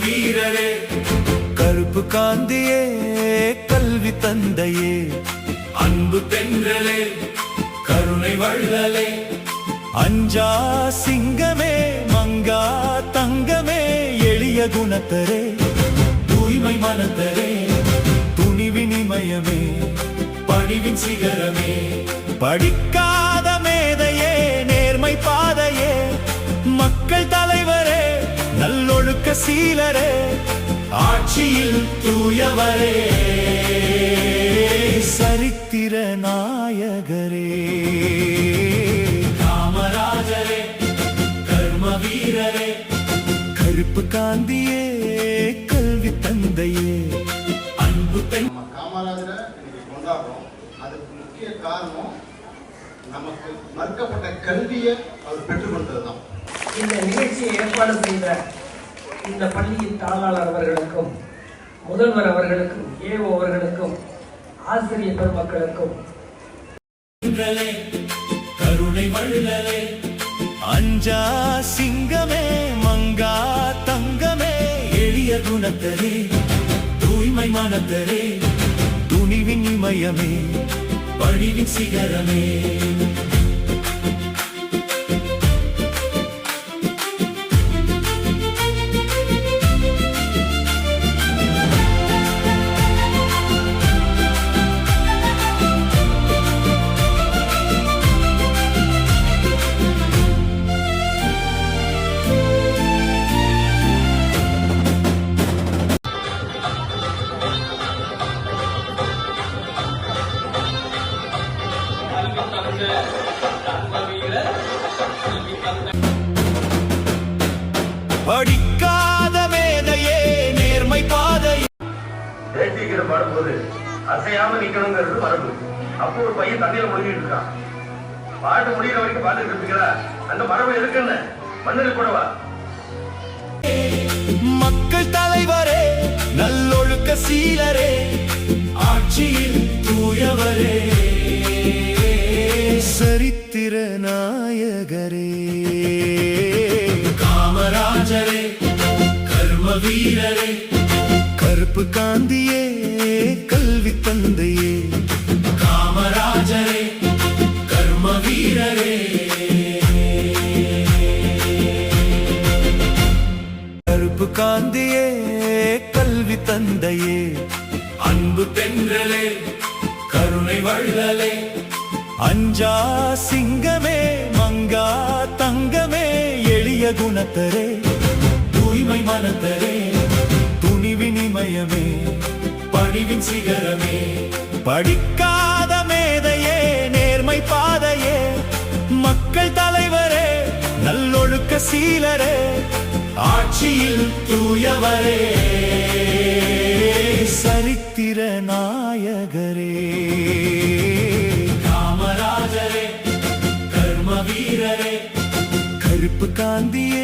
வீரரே, கருப்பு காந்தியே, கல்வி தந்தையே, அன்பு தென்றலே, கருணை வள்ளலே, அஞ்சா சிங்கமே, மங்கா தங்கமே, எளிய குணத்தரே, தூய்மை மனத்தரே, துணிவின் இமயமே, பணிவின் சிகரமே, படிக்காத மேதையே, நேர்மை பாதையே, மக்கள் தலைவரே, நல்லொழுக்க சீலரே, ஆட்சியில் தூயவரே, சரித்திர நாயகரே, காமராஜரே, கர்ம வீரரே, கருப்பு காந்தியே, கல்வி தந்தையே, அன்பு பெண். காமராஜரை இன்னைக்கு கொண்டாடுறோம். அதுக்கு முக்கிய காரணம் நமக்கு மறுக்கப்பட்ட கல்வியை அவர் பெற்றுக்கொண்டதுதான். இந்த நிகழ்ச்சியை ஏற்பாடு செய்த இந்த பள்ளியின் தாளாளர் அவர்களுக்கும், முதல்வர் அவர்களுக்கும், ஏஓ அவர்களுக்கும், ஆசிரியர் பெருமக்களுக்கும், கருணை வள்ளலே, அஞ்சா சிங்கமே, மங்கா தங்கமே, எளிய குணத்தரே, தூய்மை மனத்தரே, துணிவின் இமயமே, பணிவின் சிகரமே, படிக்காத மேதையே, நேர்மை பாதை. தேசிக்கிற பாடும்போது அசையாம நிக்கணுங்கிறது மரபு. அப்போ ஒரு பையன் தண்ணியில முழுகிட்டு இருக்கான். பாட்டு முடிகிற வரைக்கும் பாட்டு இருப்பீங்களா? அந்த மரபு எதுக்குன்னு மண்ணில் கூடவா? மக்கள் தலைவரே, நல்லொழுக்க சீலரே, ஆட்சியில் தூயவரே, சரித்திர நாயகரே, காமராஜரே, கர்ம வீரரே, கருப்பு காந்தியே, கல்வி தந்தையே, காமராஜரே, கர்ம வீரரே, கருப்பு காந்தியே, கல்வி தந்தையே, அன்பு தென்றலே, கருணை வள்ளலே, அஞ்சா சிங்கமே, மங்கா தங்கமே, எளிய குணத்தரே, தூய்மை மனத்தரே, துணிவின் இமயமே, பணிவின் சிகரமே, படிக்காத மேதையே, நேர்மை பாதையே, மக்கள் தலைவரே, நல்லொழுக்க சீலரே, ஆட்சியில் தூயவரே, சரித்திர நாயகரே, காமராஜரே, கர்ம வீரரே, கருப்பு காந்தியே,